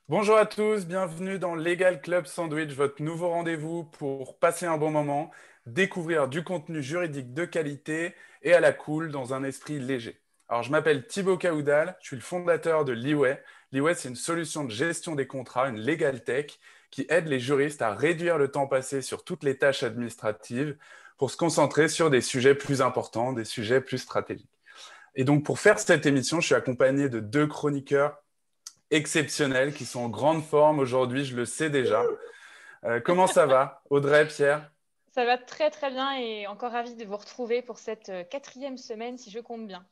Bonjour à tous, bienvenue dans Legal Club Sandwich, votre nouveau rendez-vous pour passer un bon moment, découvrir du contenu juridique de qualité et à la cool dans un esprit léger. Alors, je m'appelle Thibaut Caoudal, je suis le fondateur de Leeway. Leeway, c'est une solution de gestion des contrats, une legal tech qui aide les juristes à réduire le temps passé sur toutes les tâches administratives pour se concentrer sur des sujets plus importants, des sujets plus stratégiques. Et donc, pour faire cette émission, je suis accompagné de deux chroniqueurs exceptionnels qui sont en grande forme aujourd'hui, je le sais déjà. Comment ça va, Audrey, Pierre? Ça va très très bien et encore ravie de vous retrouver pour cette quatrième semaine si je compte bien.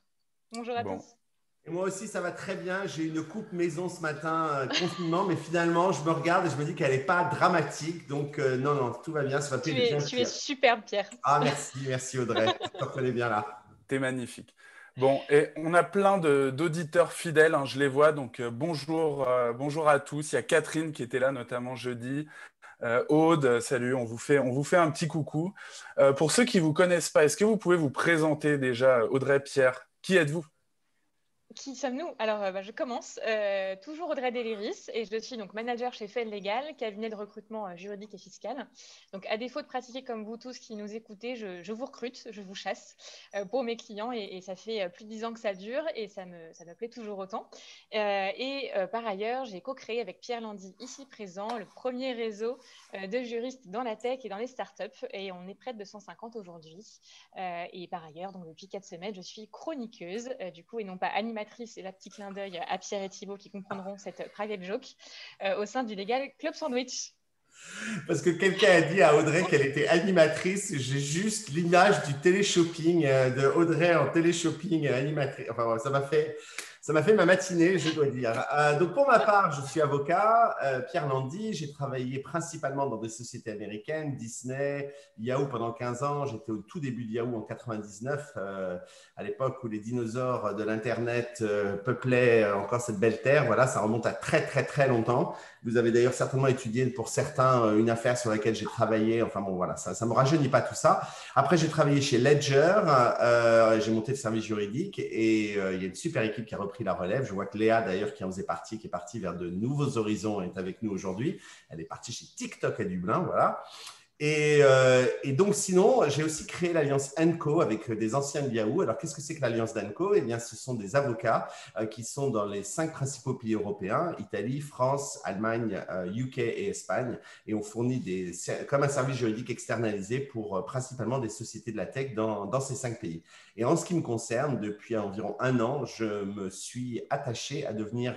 Bonjour à Bon, tous. Et moi aussi, ça va très bien. J'ai une coupe maison ce matin, confinement, mais finalement, je me regarde et je me dis qu'elle n'est pas dramatique. Donc, non, non, tout va bien. Ça va Tu peut-être es, bien tu es pire. superbe, Pierre. Ah, merci, merci Audrey. Tu te reconnais bien là. t'es magnifique. Bon, et on a plein d'auditeurs fidèles, hein, je les vois, donc bonjour à tous. Il y a Catherine qui était là notamment jeudi. Aude, salut, on vous fait un petit coucou. Pour ceux qui ne vous connaissent pas, est-ce que vous pouvez vous présenter déjà, Audrey, Pierre? Qui êtes-vous? Qui sommes-nous? Alors, je commence. Toujours Audrey Deliris et je suis donc manager chez Fed Legal, cabinet de recrutement juridique et fiscal. Donc, à défaut de pratiquer comme vous tous qui nous écoutez, je vous recrute, je vous chasse pour mes clients et ça fait plus de 10 ans que ça dure et ça me plaît toujours autant. Par ailleurs, j'ai co-créé avec Pierre Landy, ici présent, le premier réseau de juristes dans la tech et dans les startups et on est près de 250 aujourd'hui. Et par ailleurs, donc depuis 4 semaines, je suis chroniqueuse, du coup, et non pas animatrice, et là, petit clin d'œil à Pierre et Thibaut qui comprendront cette private joke, au sein du Legal Club Sandwich. Parce que quelqu'un a dit à Audrey qu'elle était animatrice. J'ai juste l'image du téléshopping, de Audrey en téléshopping animatrice. Enfin, voilà, ça m'a fait ma matinée, je dois dire. Donc, pour ma part, je suis avocat, Pierre Landy. J'ai travaillé principalement dans des sociétés américaines, Disney, Yahoo pendant 15 ans. J'étais au tout début de Yahoo en 99, à l'époque où les dinosaures de l'Internet peuplaient encore cette belle terre. Voilà, ça remonte à très, très, très longtemps. Vous avez d'ailleurs certainement étudié pour certains une affaire sur laquelle j'ai travaillé. Enfin bon, voilà, ça ne me rajeunit pas tout ça. Après, j'ai travaillé chez Ledger. J'ai monté le service juridique et il y a une super équipe qui a repris la relève. Je vois que Léa, d'ailleurs, qui en faisait partie, qui est partie vers de nouveaux horizons, est avec nous aujourd'hui. Elle est partie chez TikTok à Dublin, voilà. Et donc, sinon, j'ai aussi créé l'Alliance ANCO avec des anciens de Yahoo. Alors, qu'est-ce que c'est que l'Alliance d'ANCO? Eh bien, ce sont des avocats qui sont dans les 5 principaux pays européens, Italie, France, Allemagne, UK et Espagne. Et on fournit comme un service juridique externalisé pour principalement des sociétés de la tech dans ces 5 pays. Et en ce qui me concerne, depuis environ un an, je me suis attaché à devenir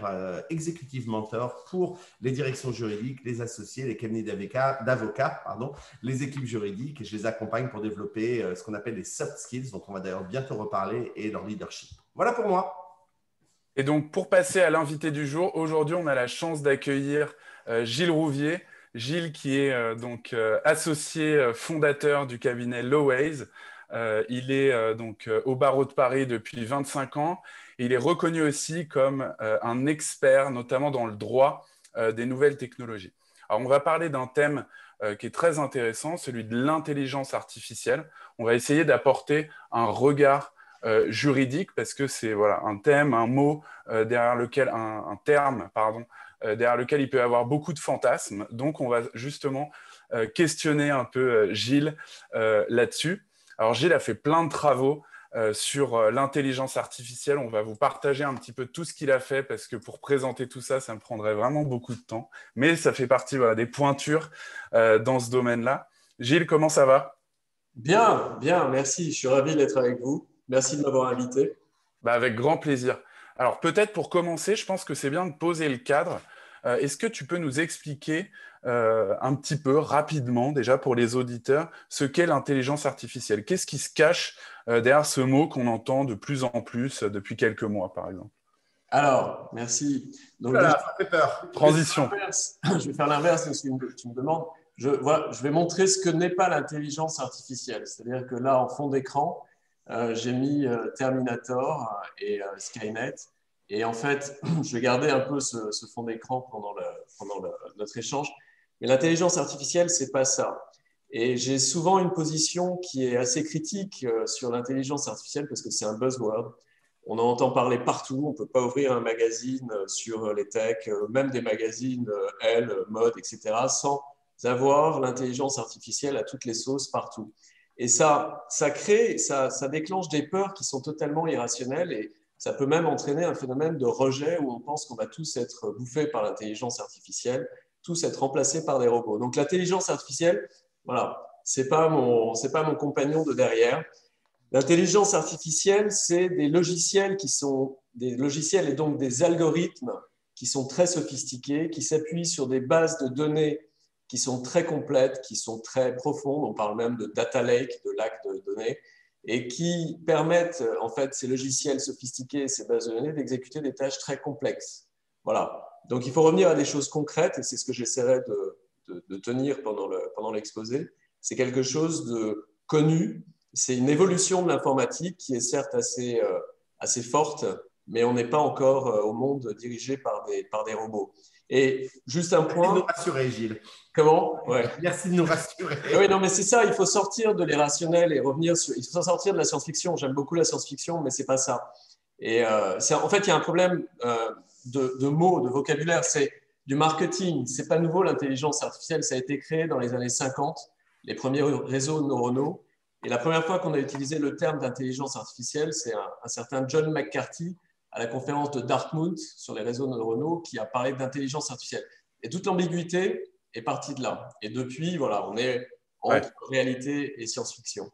executive mentor pour les directions juridiques, les associés, les cabinets d'avocats, pardon, les équipes juridiques et je les accompagne pour développer ce qu'on appelle les soft skills, dont on va d'ailleurs bientôt reparler, et leur leadership. Voilà pour moi. Et donc, pour passer à l'invité du jour, aujourd'hui, on a la chance d'accueillir Gilles Rouvier. Gilles, qui est associé fondateur du cabinet Lowways. Il est au barreau de Paris depuis 25 ans. Et il est reconnu aussi comme un expert, notamment dans le droit des nouvelles technologies. Alors, on va parler d'un thème qui est très intéressant, celui de l'intelligence artificielle. On va essayer d'apporter un regard juridique parce que c'est voilà, un thème, un mot derrière lequel, un terme, pardon, derrière lequel il peut y avoir beaucoup de fantasmes. Donc, on va justement questionner un peu Gilles là-dessus. Alors, Gilles a fait plein de travaux sur l'intelligence artificielle. On va vous partager un petit peu tout ce qu'il a fait parce que pour présenter tout ça, ça me prendrait vraiment beaucoup de temps. Mais ça fait partie voilà, des pointures dans ce domaine-là. Gilles, comment ça va? Bien, bien, merci. Je suis ravi d'être avec vous. Merci de m'avoir invité. Bah, avec grand plaisir. Alors peut-être pour commencer, je pense que c'est bien de poser le cadre. Est-ce que tu peux nous expliquer un petit peu rapidement, déjà pour les auditeurs, ce qu'est l'intelligence artificielle? Qu'est-ce qui se cache derrière ce mot qu'on entend de plus en plus depuis quelques mois, par exemple? Alors, merci. Donc déjà, Voilà, ça fait peur. je vais faire Transition. l'inverse. Je vais faire l'inverse de ce que tu me demandes. Voilà, je vais montrer ce que n'est pas l'intelligence artificielle. C'est-à-dire que là, en fond d'écran, j'ai mis Terminator et Skynet. Et en fait, je vais garder un peu ce fond d'écran pendant notre échange. Mais l'intelligence artificielle, c'est pas ça. Et j'ai souvent une position qui est assez critique sur l'intelligence artificielle parce que c'est un buzzword. On en entend parler partout. On ne peut pas ouvrir un magazine sur les techs, même des magazines Elle, mode, etc., sans avoir l'intelligence artificielle à toutes les sauces partout. Et ça déclenche des peurs qui sont totalement irrationnelles et ça peut même entraîner un phénomène de rejet où on pense qu'on va tous être bouffés par l'intelligence artificielle, tous être remplacés par des robots. Donc l'intelligence artificielle, voilà, c'est pas mon compagnon de derrière. L'intelligence artificielle, c'est des logiciels qui sont des logiciels et donc des algorithmes qui sont très sophistiqués, qui s'appuient sur des bases de données qui sont très complètes, qui sont très profondes. On parle même de data lake, de lac de données, et qui permettent, en fait, ces logiciels sophistiqués, ces bases de données, d'exécuter des tâches très complexes. Voilà. Donc, il faut revenir à des choses concrètes, et c'est ce que j'essaierai de tenir pendant l'exposé. C'est quelque chose de connu. C'est une évolution de l'informatique qui est certes assez forte, mais on n'est pas encore au monde dirigé par des robots. Et juste un point. Merci de nous rassurer, Gilles. Comment? Ouais. Merci de nous rassurer. Oui, non, mais c'est ça, il faut sortir de l'irrationnel et revenir sur. Il faut sortir de la science-fiction. J'aime beaucoup la science-fiction, mais ce n'est pas ça. Et en fait, il y a un problème de mots, de vocabulaire. C'est du marketing. Ce n'est pas nouveau, l'intelligence artificielle. Ça a été créé dans les années 50, les premiers réseaux neuronaux. Et la première fois qu'on a utilisé le terme d'intelligence artificielle, c'est un certain John McCarthy à la conférence de Dartmouth sur les réseaux neuronaux qui a parlé d'intelligence artificielle. Et toute l'ambiguïté est partie de là. Et depuis, voilà, on est entre réalité et science-fiction.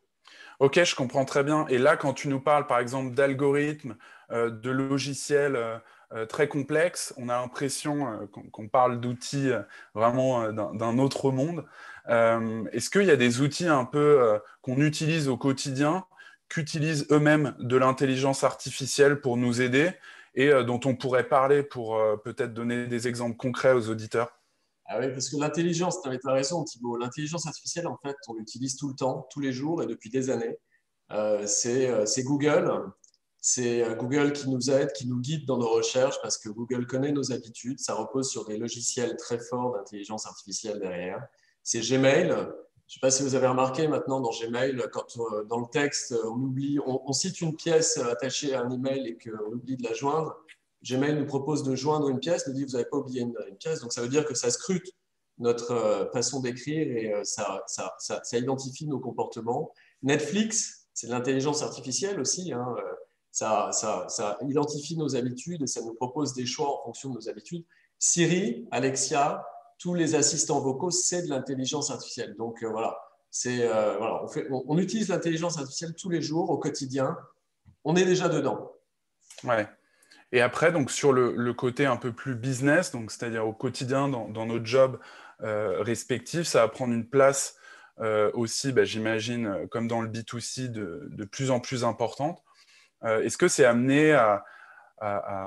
Ok, je comprends très bien. Et là, quand tu nous parles, par exemple, d'algorithmes, de logiciels très complexes, on a l'impression qu'on parle d'outils vraiment d'un autre monde. Est-ce qu'il y a des outils un peu qu'on utilise au quotidien, qu'utilisent eux-mêmes de l'intelligence artificielle pour nous aider et dont on pourrait parler pour peut-être donner des exemples concrets aux auditeurs? Ah oui, parce que l'intelligence, tu as raison Thibaut, l'intelligence artificielle, en fait, on l'utilise tout le temps, tous les jours et depuis des années. C'est Google. C'est Google qui nous aide, qui nous guide dans nos recherches parce que Google connaît nos habitudes. Ça repose sur des logiciels très forts d'intelligence artificielle derrière. C'est Gmail. Je ne sais pas si vous avez remarqué maintenant dans Gmail, quand dans le texte, on cite une pièce attachée à un email et qu'on oublie de la joindre. Gmail nous propose de joindre une pièce, nous dit vous n'avez pas oublié une pièce. Donc ça veut dire que ça scrute notre façon d'écrire et ça identifie nos comportements. Netflix, c'est de l'intelligence artificielle aussi. Hein. Ça identifie nos habitudes et ça nous propose des choix en fonction de nos habitudes. Siri, Alexia, tous les assistants vocaux, c'est de l'intelligence artificielle. Donc voilà, on utilise l'intelligence artificielle tous les jours, au quotidien. On est déjà dedans. Ouais. Et après, donc, sur le côté un peu plus business, donc, c'est-à-dire au quotidien, dans nos jobs respectifs, ça va prendre une place aussi, j'imagine, comme dans le B2C, de plus en plus importante. Est-ce que c'est amené à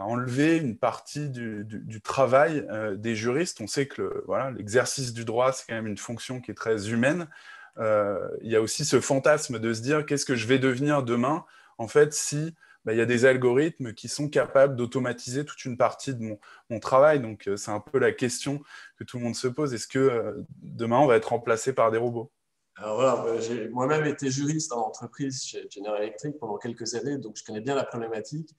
enlever une partie du travail des juristes? On sait que l'exercice du droit, c'est quand même une fonction qui est très humaine. Il y a aussi ce fantasme de se dire qu'est-ce que je vais devenir demain, en fait, si il y a des algorithmes qui sont capables d'automatiser toute une partie de mon travail. Donc, c'est un peu la question que tout le monde se pose. Est-ce que demain, on va être remplacé par des robots? Alors voilà, j'ai moi-même été juriste en entreprise chez General Electric pendant quelques années, donc je connais bien la problématique.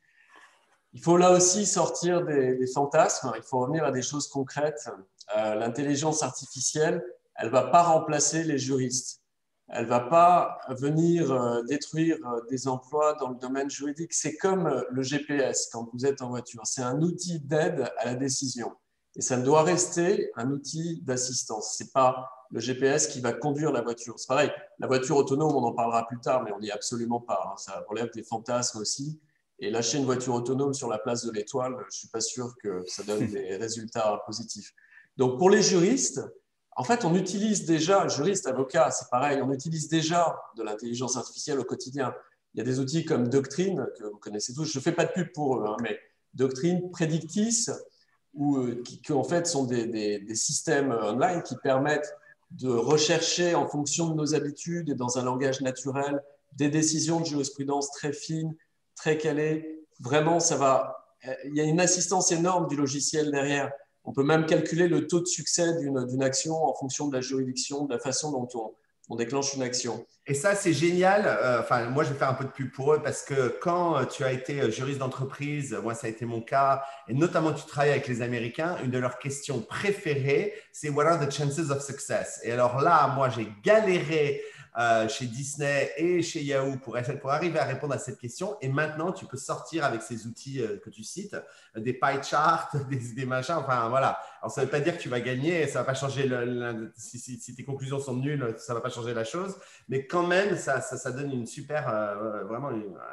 Il faut là aussi sortir des fantasmes, il faut revenir à des choses concrètes. L'intelligence artificielle, elle ne va pas remplacer les juristes. Elle ne va pas venir détruire des emplois dans le domaine juridique. C'est comme le GPS quand vous êtes en voiture. C'est un outil d'aide à la décision. Et ça doit rester un outil d'assistance. Ce n'est pas le GPS qui va conduire la voiture. C'est pareil, la voiture autonome, on en parlera plus tard, mais on n'y est absolument pas. Ça relève des fantasmes aussi. Et lâcher une voiture autonome sur la place de l'Étoile, je ne suis pas sûr que ça donne des résultats positifs. Donc pour les juristes, en fait, on utilise déjà, juristes, avocats, c'est pareil, on utilise déjà de l'intelligence artificielle au quotidien. Il y a des outils comme Doctrine, que vous connaissez tous, je ne fais pas de pub pour eux, mais Doctrine, Predictis, qui en fait sont des systèmes online qui permettent de rechercher en fonction de nos habitudes et dans un langage naturel des décisions de jurisprudence très fines, très calées. Vraiment, il y a une assistance énorme du logiciel derrière. On peut même calculer le taux de succès d'une action en fonction de la juridiction, de la façon dont on déclenche une action. Et ça, c'est génial. Enfin, moi, je vais faire un peu de pub pour eux parce que quand tu as été juriste d'entreprise, moi, ça a été mon cas, et notamment tu travailles avec les Américains, une de leurs questions préférées, c'est What are the chances of success? Et alors là, moi, j'ai galéré chez Disney et chez Yahoo pour arriver à répondre à cette question. Et maintenant, tu peux sortir avec ces outils que tu cites, des pie charts, des machins. Enfin, voilà. Alors, ça ne veut pas dire que tu vas gagner. Ça ne va pas changer si tes conclusions sont nulles, ça ne va pas changer la chose. Mais quand même, ça donne une super,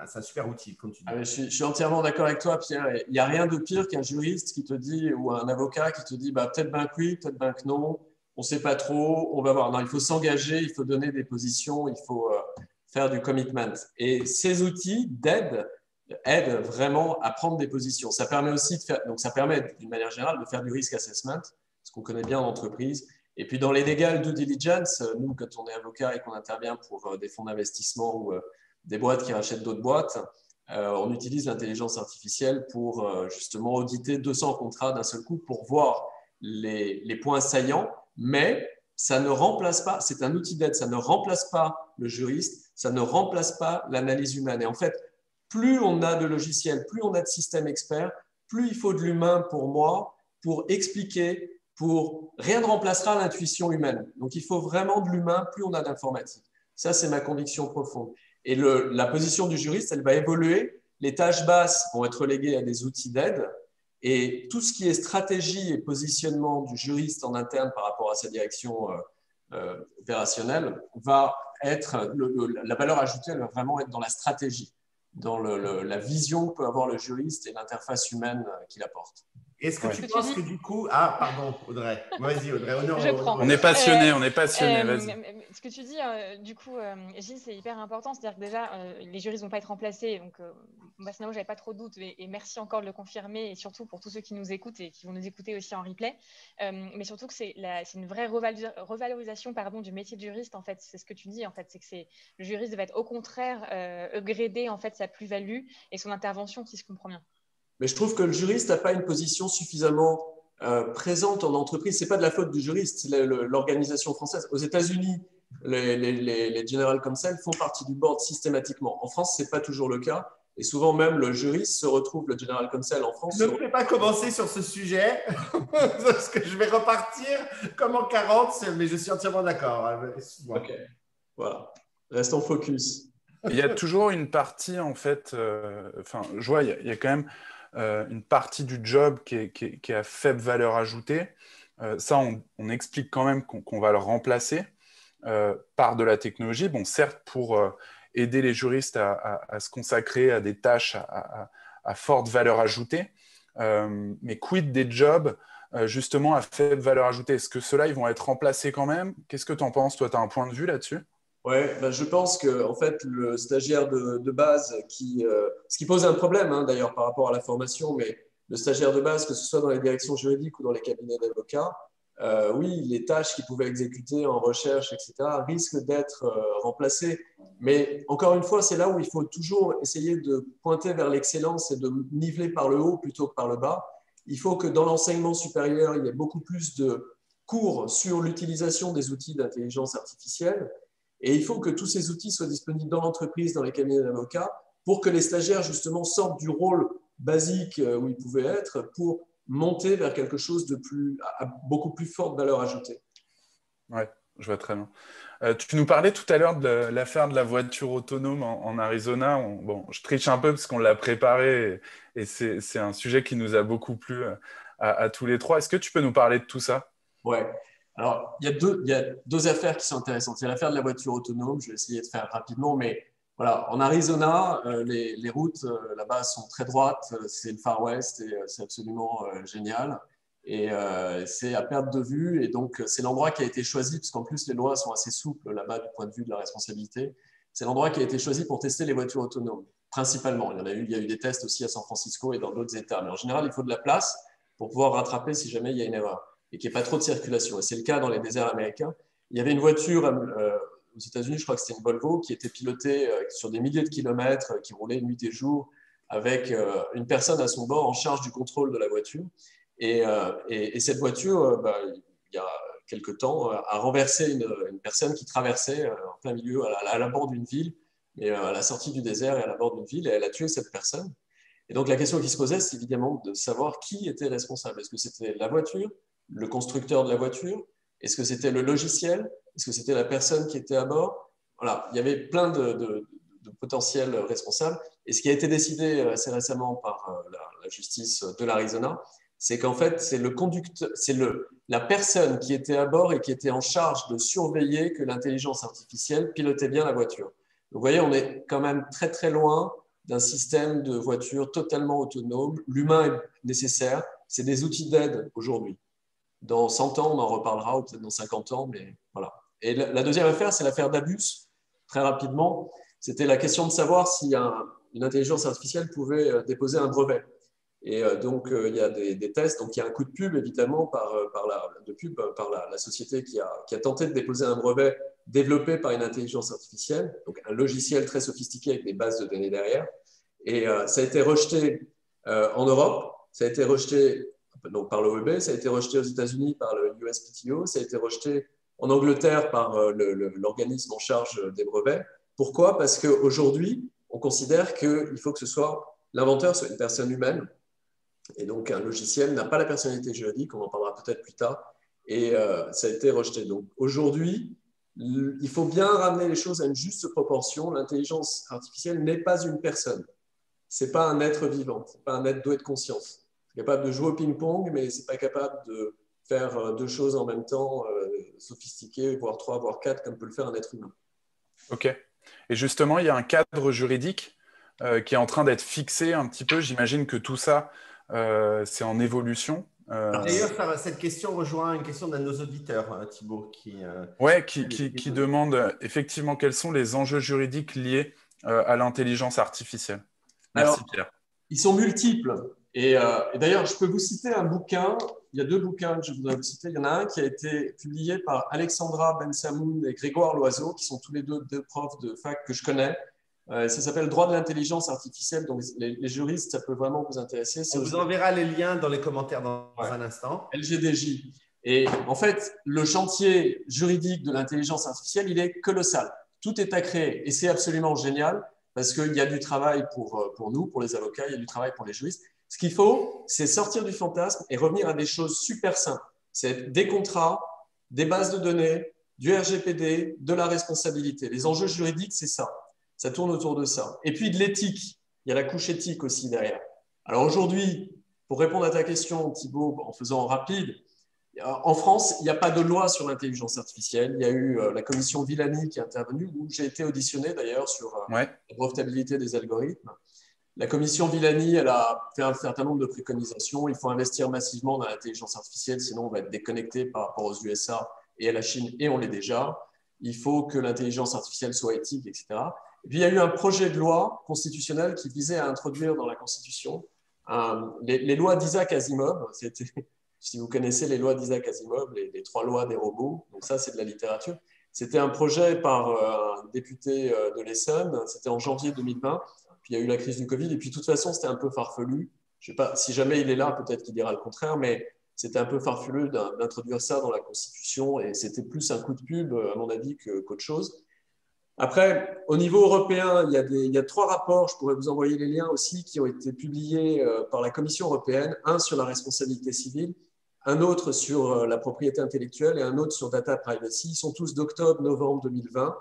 c'est un super outil, comme tu dis. Ah, je suis entièrement d'accord avec toi, Pierre. Il n'y a rien de pire qu'un juriste qui te dit, ou un avocat qui te dit, peut-être ben que oui, peut-être ben que non. On ne sait pas trop, on va voir. Non, il faut s'engager, il faut donner des positions, il faut faire du commitment. Et ces outils d'aide aident vraiment à prendre des positions. Ça permet aussi de faire, donc ça permet d'une manière générale de faire du risk assessment, ce qu'on connaît bien en entreprise. Et puis dans les legal due diligence, nous, quand on est avocat et qu'on intervient pour des fonds d'investissement ou des boîtes qui rachètent d'autres boîtes, on utilise l'intelligence artificielle pour justement auditer 200 contrats d'un seul coup pour voir les points saillants. Mais ça ne remplace pas, c'est un outil d'aide, ça ne remplace pas le juriste, ça ne remplace pas l'analyse humaine. Et en fait, plus on a de logiciels, plus on a de systèmes experts, plus il faut de l'humain pour moi, pour expliquer, rien ne remplacera l'intuition humaine. Donc il faut vraiment de l'humain, plus on a d'informatique. Ça, c'est ma conviction profonde. Et la position du juriste, elle va évoluer. Les tâches basses vont être reléguées à des outils d'aide. Et tout ce qui est stratégie et positionnement du juriste en interne par rapport à sa direction opérationnelle va être, la valeur ajoutée, elle va vraiment être dans la stratégie, dans la vision que peut avoir le juriste et l'interface humaine qu'il apporte. Est-ce que tu penses que du coup… Ah, pardon, Audrey. Vas-y, Audrey. Je prends. On est passionné, vas-y. Ce que tu dis, du coup, Gilles, c'est hyper important. C'est-à-dire que déjà, les juristes ne vont pas être remplacés. Donc, sinon, je n'avais pas trop de doutes. Et merci encore de le confirmer. Et surtout pour tous ceux qui nous écoutent et qui vont nous écouter aussi en replay. Mais surtout que c'est une vraie revalorisation du métier de juriste. En fait, c'est ce que tu dis. En fait, c'est que le juriste va être au contraire upgradé en fait, sa plus-value et son intervention, si je comprends bien. Mais je trouve que le juriste n'a pas une position suffisamment présente en entreprise. Ce n'est pas de la faute du juriste, c'est l'organisation française. Aux États-Unis, les general counsel font partie du board systématiquement. En France, ce n'est pas toujours le cas. Et souvent même, le juriste se retrouve, le general counsel en France… Ne me fais pas commencer sur ce sujet, parce que je vais repartir comme en 40, mais je suis entièrement d'accord. Ok, voilà. Restons focus. Il y a toujours une partie, en fait, je vois, il y a quand même une partie du job qui est à faible valeur ajoutée. Ça, on explique quand même qu'on va le remplacer par de la technologie. Bon, certes, pour aider les juristes à se consacrer à des tâches à forte valeur ajoutée, mais quid des jobs justement à faible valeur ajoutée? Est-ce que ceux-là, ils vont être remplacés quand même? Qu'est-ce que tu en penses? Toi, tu as un point de vue là-dessus? Ouais, je pense que en fait, le stagiaire de base, ce qui pose un problème d'ailleurs par rapport à la formation, mais le stagiaire de base, que ce soit dans les directions juridiques ou dans les cabinets d'avocats, oui, les tâches qu'il pouvait exécuter en recherche, etc., risquent d'être remplacées. Mais encore une fois, c'est là où il faut toujours essayer de pointer vers l'excellence et de niveler par le haut plutôt que par le bas. Il faut que dans l'enseignement supérieur, il y ait beaucoup plus de cours sur l'utilisation des outils d'intelligence artificielle. Et il faut que tous ces outils soient disponibles dans l'entreprise, dans les cabinets d'avocats, pour que les stagiaires, justement, sortent du rôle basique où ils pouvaient être pour monter vers quelque chose à beaucoup plus forte valeur ajoutée. Oui, je vois très bien. Tu nous parlais tout à l'heure de l'affaire de la voiture autonome en Arizona. Bon, je triche un peu parce qu'on l'a préparé et c'est un sujet qui nous a beaucoup plu à tous les trois. Est-ce que tu peux nous parler de tout ça? Ouais. Alors, il y a deux affaires qui sont intéressantes. Il y a l'affaire de la voiture autonome, je vais essayer de faire rapidement, mais voilà, en Arizona, les routes là-bas sont très droites, c'est le Far West et c'est absolument génial. Et c'est à perte de vue, et donc c'est l'endroit qui a été choisi, parce qu'en plus les lois sont assez souples là-bas du point de vue de la responsabilité. C'est l'endroit qui a été choisi pour tester les voitures autonomes, principalement. Il y a eu des tests aussi à San Francisco et dans d'autres États, mais en général, il faut de la place pour pouvoir rattraper si jamais il y a une erreur et qu'il n'y ait pas trop de circulation. Et c'est le cas dans les déserts américains. Il y avait une voiture aux États-Unis, je crois que c'était une Volvo, qui était pilotée sur des milliers de kilomètres, qui roulait nuit et jour, avec une personne à son bord en charge du contrôle de la voiture. Et cette voiture, il y a quelque temps, a renversé une personne qui traversait en plein milieu, à l'abord d'une ville, mais à la sortie du désert et à l'abord d'une ville, et elle a tué cette personne. Et donc la question qui se posait, c'est évidemment de savoir qui était responsable. Est-ce que c'était la voiture, le constructeur de la voiture? Est-ce que c'était le logiciel? Est-ce que c'était la personne qui était à bord? Voilà, il y avait plein de potentiels responsables. Et ce qui a été décidé assez récemment par la justice de l'Arizona, c'est qu'en fait, c'est le conducteur, c'est la personne qui était à bord et qui était en charge de surveiller que l'intelligence artificielle pilotait bien la voiture. Vous voyez, on est quand même très très loin d'un système de voiture totalement autonome. L'humain est nécessaire. C'est des outils d'aide aujourd'hui. Dans 100 ans, on en reparlera, ou peut-être dans 50 ans, mais voilà. Et la deuxième affaire, c'est l'affaire d'Abus. Très rapidement, c'était la question de savoir si une intelligence artificielle pouvait déposer un brevet. Et donc, il y a des tests. Donc, il y a un coup de pub, évidemment, par la société qui a tenté de déposer un brevet développé par une intelligence artificielle, donc un logiciel très sophistiqué avec des bases de données derrière. Et ça a été rejeté en Europe, ça a été rejeté donc, par l'OEB, ça a été rejeté aux États-Unis par le USPTO, ça a été rejeté en Angleterre par l'organisme en charge des brevets. Pourquoi? Parce qu'aujourd'hui, on considère qu'il faut que ce soit l'inventeur soit une personne humaine. Et donc, un logiciel n'a pas la personnalité juridique, on en parlera peut-être plus tard, et ça a été rejeté. Donc, aujourd'hui, il faut bien ramener les choses à une juste proportion. L'intelligence artificielle n'est pas une personne. Ce n'est pas un être vivant, ce n'est pas un être doué de conscience. C'est capable de jouer au ping-pong, mais ce n'est pas capable de faire deux choses en même temps, sophistiquées, voire trois, voire quatre, comme peut le faire un être humain. Ok. Et justement, il y a un cadre juridique qui est en train d'être fixé un petit peu. J'imagine que tout ça, c'est en évolution. D'ailleurs, cette question rejoint une question d'un de nos auditeurs, Thibaut, qui demande effectivement quels sont les enjeux juridiques liés à l'intelligence artificielle. Merci Alors, Pierre. ils sont multiples. Et d'ailleurs, je peux vous citer un bouquin. Il y a deux bouquins que je voudrais vous citer. Il y en a un qui a été publié par Alexandra Bensamoun et Grégoire Loiseau, qui sont tous les deux profs de fac que je connais. Ça s'appelle Droit de l'intelligence artificielle. Donc, les juristes, ça peut vraiment vous intéresser. On vous enverra les liens dans les commentaires dans un instant. LGDJ. Et en fait, le chantier juridique de l'intelligence artificielle, il est colossal. Tout est à créer et c'est absolument génial parce qu'il y a du travail pour nous, pour les avocats, il y a du travail pour les juristes. Ce qu'il faut, c'est sortir du fantasme et revenir à des choses super simples. C'est des contrats, des bases de données, du RGPD, de la responsabilité. Les enjeux juridiques, c'est ça. Ça tourne autour de ça. Et puis de l'éthique. Il y a la couche éthique aussi derrière. Alors aujourd'hui, pour répondre à ta question, Thibaut, en faisant rapide, en France, il n'y a pas de loi sur l'intelligence artificielle. Il y a eu la commission Villani qui est intervenue, où j'ai été auditionné d'ailleurs sur la brevetabilité des algorithmes. La commission Villani, elle a fait un certain nombre de préconisations. Il faut investir massivement dans l'intelligence artificielle, sinon on va être déconnecté par rapport aux USA et à la Chine, et on l'est déjà. Il faut que l'intelligence artificielle soit éthique, etc. Et puis il y a eu un projet de loi constitutionnelle qui visait à introduire dans la Constitution les lois d'Isaac Asimov. Si vous connaissez les lois d'Isaac Asimov, les trois lois des robots, donc ça c'est de la littérature. C'était un projet par un député de l'Essonne, c'était en janvier 2020, puis il y a eu la crise du Covid, et puis de toute façon c'était un peu farfelu. Je sais pas, si jamais il est là, peut-être qu'il dira le contraire, mais c'était un peu farfelu d'introduire ça dans la Constitution, et c'était plus un coup de pub, à mon avis, qu'autre chose. Après, au niveau européen, il y a trois rapports, je pourrais vous envoyer les liens aussi, qui ont été publiés par la Commission européenne, un sur la responsabilité civile, un autre sur la propriété intellectuelle et un autre sur data privacy. Ils sont tous d'octobre-novembre 2020.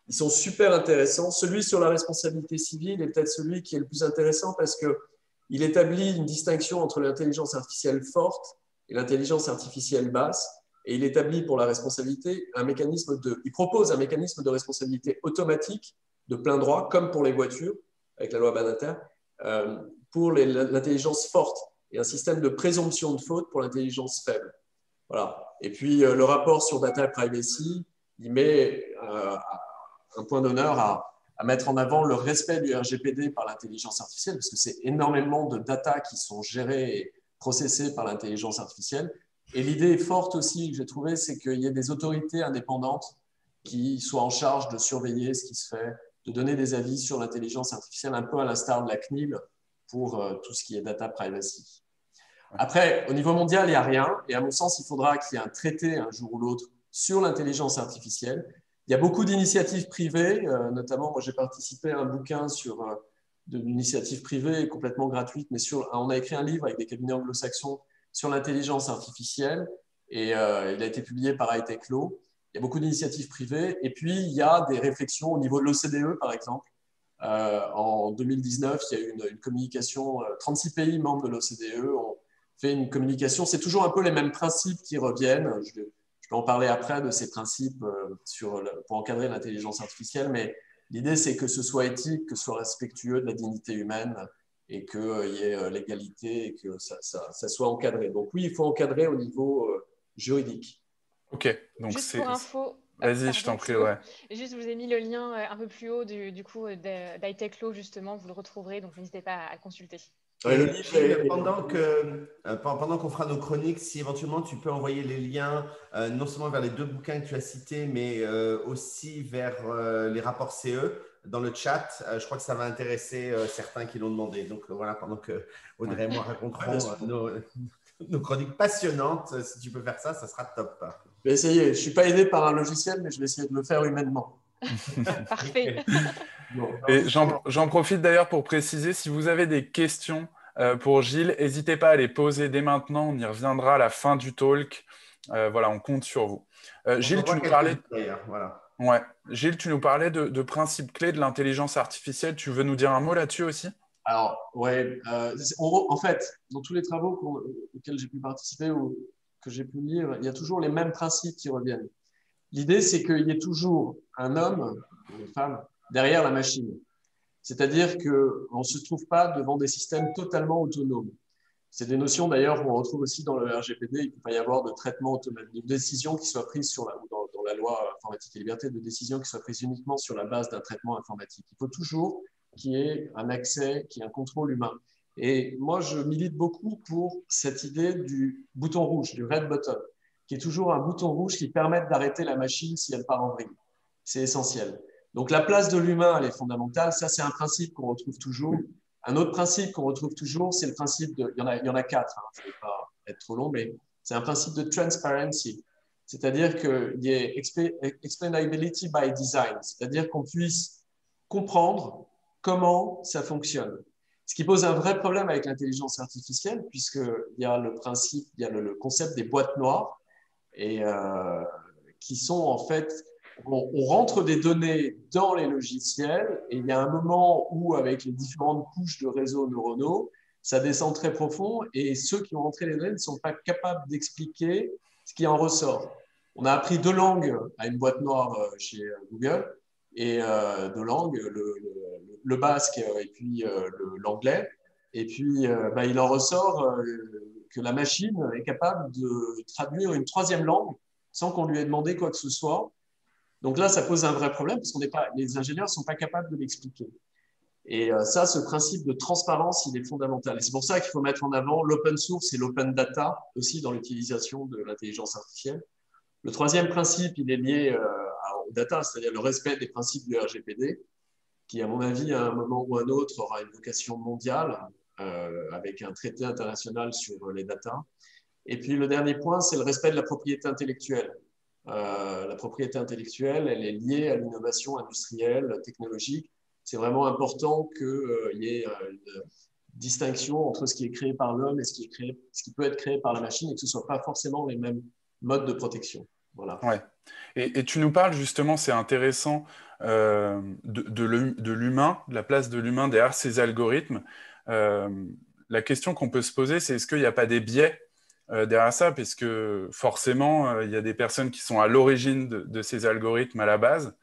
Ils sont super intéressants. Celui sur la responsabilité civile est peut-être celui qui est le plus intéressant parce qu'il établit une distinction entre l'intelligence artificielle forte et l'intelligence artificielle basse. Et il établit pour la responsabilité il propose un mécanisme de responsabilité automatique de plein droit, comme pour les voitures, avec la loi Badinter, pour l'intelligence forte et un système de présomption de faute pour l'intelligence faible. Voilà. Et puis, le rapport sur data privacy, il met un point d'honneur à mettre en avant le respect du RGPD par l'intelligence artificielle, parce que c'est énormément de data qui sont gérées et processées par l'intelligence artificielle. Et l'idée forte aussi que j'ai trouvée, c'est qu'il y ait des autorités indépendantes qui soient en charge de surveiller ce qui se fait, de donner des avis sur l'intelligence artificielle, un peu à l'instar de la CNIL pour tout ce qui est data privacy. Après, au niveau mondial, il n'y a rien. Et à mon sens, il faudra qu'il y ait un traité un jour ou l'autre sur l'intelligence artificielle. Il y a beaucoup d'initiatives privées, notamment, moi j'ai participé à un bouquin sur d'une initiative privée complètement gratuite, mais on a écrit un livre avec des cabinets anglo-saxons sur l'intelligence artificielle et il a été publié par High-Tech Law. Il y a beaucoup d'initiatives privées et puis il y a des réflexions au niveau de l'OCDE, par exemple. En 2019, il y a eu une communication, 36 pays membres de l'OCDE ont fait une communication. C'est toujours un peu les mêmes principes qui reviennent. Je peux en parler après de ces principes pour encadrer l'intelligence artificielle, mais l'idée, c'est que ce soit éthique, que ce soit respectueux de la dignité humaine et qu'il y ait l'égalité et que ça soit encadré. Donc oui, il faut encadrer au niveau juridique. Ok, donc juste pour info, vas-y, je t'en prie, ouais. Juste, je vous ai mis le lien un peu plus haut du coup d'High-Tech Law, justement, vous le retrouverez, donc n'hésitez pas à le consulter. Pendant qu'on fera nos chroniques, si éventuellement tu peux envoyer les liens non seulement vers les 2 bouquins que tu as cités, mais aussi vers les rapports CE dans le chat, je crois que ça va intéresser certains qui l'ont demandé. Donc voilà, pendant que Audrey et moi raconterons nos chroniques passionnantes, si tu peux faire ça, ça sera top. Je vais essayer. Je ne suis pas aidé par un logiciel, mais je vais essayer de le faire humainement. Parfait. Et j'en profite d'ailleurs pour préciser, si vous avez des questions pour Gilles, n'hésitez pas à les poser dès maintenant. On y reviendra à la fin du talk. Voilà, on compte sur vous. Gilles, tu nous parlais... Voilà. Ouais. Gilles, tu nous parlais de principes clés de l'intelligence artificielle. Tu veux nous dire un mot là-dessus aussi? Alors, ouais, en fait, dans tous les travaux auxquels j'ai pu participer ou que j'ai pu lire, il y a toujours les mêmes principes qui reviennent. L'idée, c'est qu'il y ait toujours un homme ou une femme derrière la machine. C'est-à-dire qu'on ne se trouve pas devant des systèmes totalement autonomes. C'est des notions d'ailleurs qu'on retrouve aussi dans le RGPD. Il ne peut pas y avoir de traitement automatique, de décision qui soit prise dans la loi informatique et liberté, de décision qui soit prise uniquement sur la base d'un traitement informatique. Il faut toujours qu'il y ait un accès, qu'il y ait un contrôle humain. Et moi, je milite beaucoup pour cette idée du bouton rouge, du red button, qui est toujours un bouton rouge qui permet d'arrêter la machine si elle part en vrille. C'est essentiel. Donc, la place de l'humain, elle est fondamentale. Ça, c'est un principe qu'on retrouve toujours. Un autre principe qu'on retrouve toujours, c'est le principe de… Il y en a 4, hein, je ne vais pas être trop long, mais c'est un principe de transparency. C'est-à-dire qu'il y ait explainability by design, c'est-à-dire qu'on puisse comprendre comment ça fonctionne. Ce qui pose un vrai problème avec l'intelligence artificielle, puisqu'il y a le concept des boîtes noires, et qui sont en fait… On rentre des données dans les logiciels et il y a un moment où, avec les différentes couches de réseaux neuronaux, ça descend très profond et ceux qui ont rentré les données ne sont pas capables d'expliquer ce qui en ressort. On a appris 2 langues à une boîte noire chez Google, et 2 langues, le basque et puis l'anglais. Et puis, il en ressort que la machine est capable de traduire une 3e langue sans qu'on lui ait demandé quoi que ce soit. Donc là, ça pose un vrai problème parce que les ingénieurs ne sont pas capables de l'expliquer. Et ça, ce principe de transparence, il est fondamental. Et c'est pour ça qu'il faut mettre en avant l'open source et l'open data aussi dans l'utilisation de l'intelligence artificielle. Le 3e principe, il est lié au data, c'est-à-dire le respect des principes du RGPD, qui, à mon avis, à un moment ou à un autre, aura une vocation mondiale avec un traité international sur les data. Et puis, le dernier point, c'est le respect de la propriété intellectuelle. La propriété intellectuelle, elle est liée à l'innovation industrielle, technologique. C'est vraiment important qu'il y ait une distinction entre ce qui est créé par l'homme et ce qui peut être créé par la machine et que ce ne soit pas forcément les mêmes modes de protection. Voilà. Ouais. Et tu nous parles justement, c'est intéressant, de l'humain, de la place de l'humain derrière ces algorithmes. La question qu'on peut se poser, c'est est-ce qu'il n'y a pas des biais derrière ça, parce que forcément, il y a des personnes qui sont à l'origine de ces algorithmes à la base.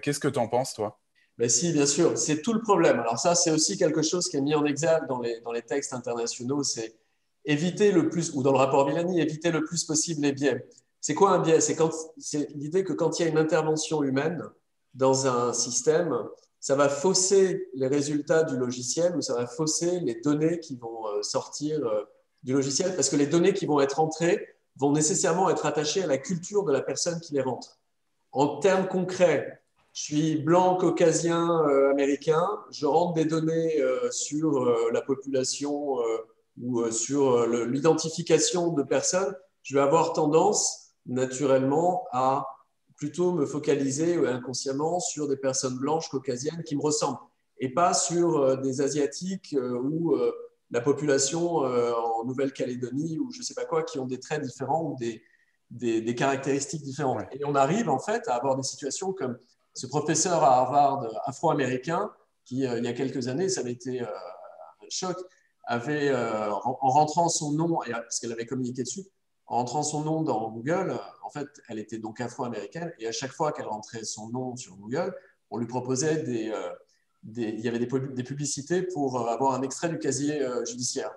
Qu'est-ce que tu en penses, toi? Ben si, bien sûr, c'est tout le problème. Alors ça, c'est aussi quelque chose qui est mis en exergue dans les textes internationaux, c'est éviter le plus, ou dans le rapport Villani, éviter le plus possible les biais. C'est quoi un biais? C'est l'idée que quand il y a une intervention humaine dans un système, ça va fausser les résultats du logiciel ou ça va fausser les données qui vont sortir du logiciel, parce que les données qui vont être entrées vont nécessairement être attachées à la culture de la personne qui les rentre. En termes concrets, je suis blanc, caucasien, américain, je rentre des données sur la population ou sur l'identification de personnes, je vais avoir tendance naturellement à plutôt me focaliser inconsciemment sur des personnes blanches caucasiennes qui me ressemblent et pas sur des Asiatiques ou la population en Nouvelle-Calédonie ou je ne sais pas quoi qui ont des traits différents ou des caractéristiques différentes. Ouais. Et on arrive en fait à avoir des situations comme ce professeur à Harvard afro-américain qui, il y a quelques années, ça avait été un choc, avait, en rentrant son nom, parce qu'elle avait communiqué dessus, en rentrant son nom dans Google, en fait, elle était donc afro-américaine, et à chaque fois qu'elle rentrait son nom sur Google, on lui proposait il y avait des publicités pour avoir un extrait du casier judiciaire.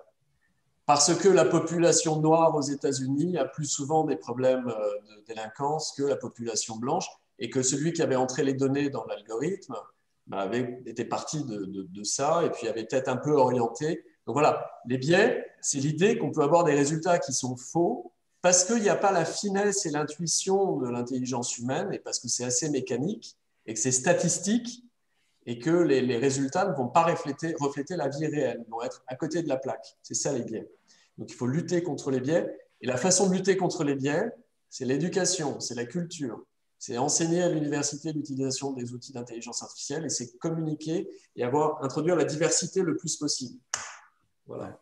Parce que la population noire aux États-Unis a plus souvent des problèmes de délinquance que la population blanche, et que celui qui avait entré les données dans l'algorithme était parti de ça, et puis avait peut-être un peu orienté. Donc voilà, les biais, c'est l'idée qu'on peut avoir des résultats qui sont faux, parce qu'il n'y a pas la finesse et l'intuition de l'intelligence humaine, et parce que c'est assez mécanique, et que c'est statistique, et que les résultats ne vont pas refléter la vie réelle, ils vont être à côté de la plaque. C'est ça les biais. Donc il faut lutter contre les biais, et la façon de lutter contre les biais, c'est l'éducation, c'est la culture, c'est enseigner à l'université l'utilisation des outils d'intelligence artificielle, et c'est communiquer et introduire la diversité le plus possible. Voilà.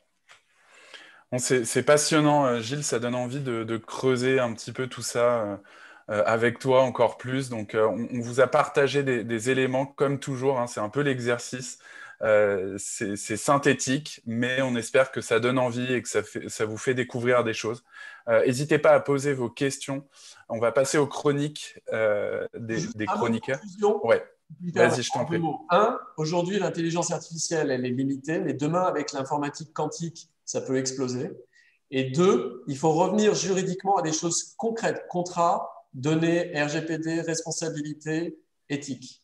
Bon, c'est passionnant, Gilles, ça donne envie de creuser un petit peu tout ça avec toi encore plus. Donc, on vous a partagé des éléments comme toujours, hein, c'est un peu l'exercice. C'est synthétique, mais on espère que ça donne envie et que ça vous fait découvrir des choses. N'hésitez pas à poser vos questions. On va passer aux chroniques des Un mot de chroniqueurs. conclusion. Ouais, vas-y, je t'en prie. Aujourd'hui, l'intelligence artificielle, elle est limitée, mais demain, avec l'informatique quantique, ça peut exploser. Et deux, il faut revenir juridiquement à des choses concrètes, contrat, données, RGPD, responsabilité, éthique.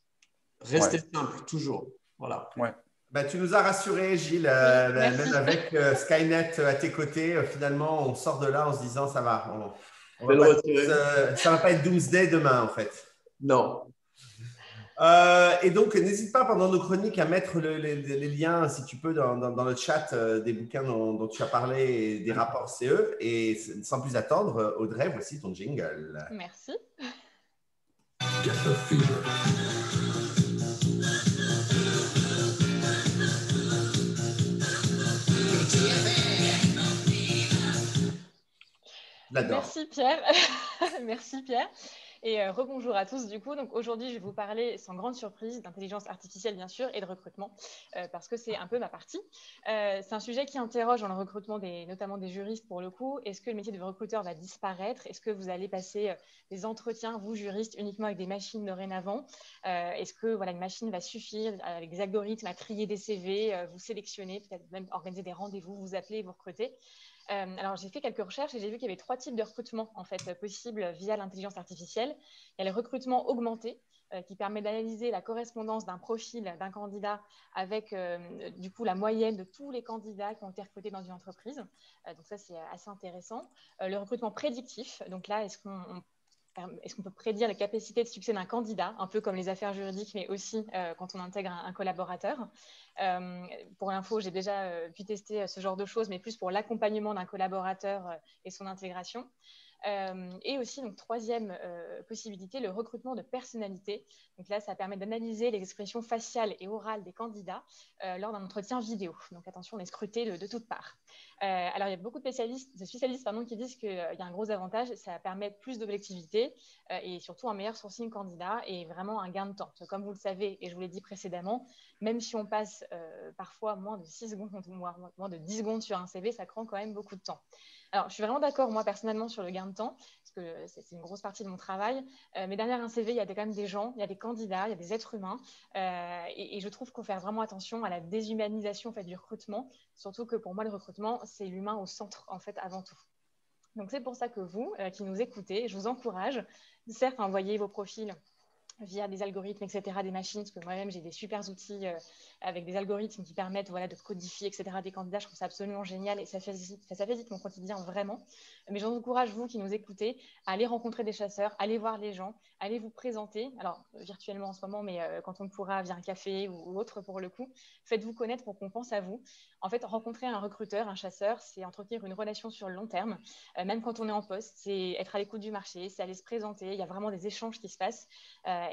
Restez simple, toujours. Voilà. Ouais. Bah, tu nous as rassurés, Gilles, même avec Skynet à tes côtés. Finalement, on sort de là en se disant ça va. Ça va pas être Doomsday demain, en fait. Non. Et donc, n'hésite pas pendant nos chroniques à mettre les liens, si tu peux, dans le chat des bouquins dont tu as parlé et des rapports CE. Et sans plus attendre, Audrey, voici ton jingle. Merci. Merci Pierre. Merci Pierre. Et rebonjour à tous du coup. Donc aujourd'hui, je vais vous parler sans grande surprise d'intelligence artificielle bien sûr et de recrutement parce que c'est un peu ma partie. C'est un sujet qui interroge dans le recrutement notamment des juristes pour le coup. Est-ce que le métier de recruteur va disparaître? Est-ce que vous allez passer des entretiens, vous juristes, uniquement avec des machines dorénavant? Est-ce que une machine va suffire avec des algorithmes à trier des CV, vous sélectionner, peut-être même organiser des rendez-vous, vous appeler, vous recruter? Alors, j'ai fait quelques recherches et j'ai vu qu'il y avait 3 types de recrutement en fait, possibles via l'intelligence artificielle. Il y a le recrutement augmenté qui permet d'analyser la correspondance d'un profil d'un candidat avec du coup la moyenne de tous les candidats qui ont été recrutés dans une entreprise. Donc ça, c'est assez intéressant. Le recrutement prédictif, donc là, est-ce qu'on peut prédire la capacité de succès d'un candidat, un peu comme les affaires juridiques, mais aussi quand on intègre un collaborateur. Pour l'info, j'ai déjà pu tester ce genre de choses, mais plus pour l'accompagnement d'un collaborateur et son intégration. Et aussi, donc, troisième possibilité, le recrutement de personnalité. Donc là, ça permet d'analyser les expressions faciales et orales des candidats lors d'un entretien vidéo. Donc attention, on est scruté de toutes parts. Alors, il y a beaucoup de spécialistes qui disent qu'il y a un gros avantage, ça permet plus d'objectivité et surtout un meilleur sourcing candidat et vraiment un gain de temps. Parce que comme vous le savez, et je vous l'ai dit précédemment, même si on passe parfois moins de 6 secondes ou moins de 10 secondes sur un CV, ça prend quand même beaucoup de temps. Alors, je suis vraiment d'accord, moi, personnellement, sur le gain de temps, parce que c'est une grosse partie de mon travail. Mais derrière un CV, il y a quand même des gens, il y a des candidats, il y a des êtres humains. Et je trouve qu'il faut faire vraiment attention à la déshumanisation en fait, du recrutement. Surtout que pour moi, le recrutement, c'est l'humain au centre, en fait, avant tout. Donc, c'est pour ça que vous, qui nous écoutez, je vous encourage, certes, à envoyer vos profils via des algorithmes, etc., des machines, parce que moi-même, j'ai des super outils avec des algorithmes qui permettent de codifier, etc., des candidats. Je trouve ça absolument génial et ça facilite mon quotidien vraiment. Mais j'encourage vous qui nous écoutez à aller rencontrer des chasseurs, aller voir les gens, aller vous présenter. Alors, virtuellement en ce moment, mais quand on pourra via un café ou autre pour le coup, faites-vous connaître pour qu'on pense à vous. En fait, rencontrer un recruteur, un chasseur, c'est entretenir une relation sur le long terme. Même quand on est en poste, c'est être à l'écoute du marché, c'est aller se présenter. Il y a vraiment des échanges qui se passent.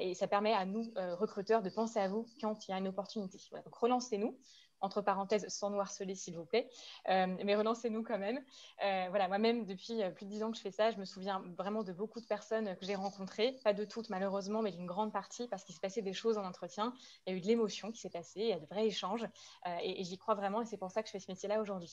Et ça permet à nous, recruteurs, de penser à vous quand il y a une opportunité. Voilà, donc relancez-nous, entre parenthèses, sans nous harceler s'il vous plaît, mais relancez-nous quand même. Voilà, moi-même, depuis plus de 10 ans que je fais ça, je me souviens vraiment de beaucoup de personnes que j'ai rencontrées, pas de toutes malheureusement, mais d'une grande partie, parce qu'il se passait des choses en entretien, il y a eu de l'émotion qui s'est passée, il y a de vrais échanges, et j'y crois vraiment, et c'est pour ça que je fais ce métier-là aujourd'hui.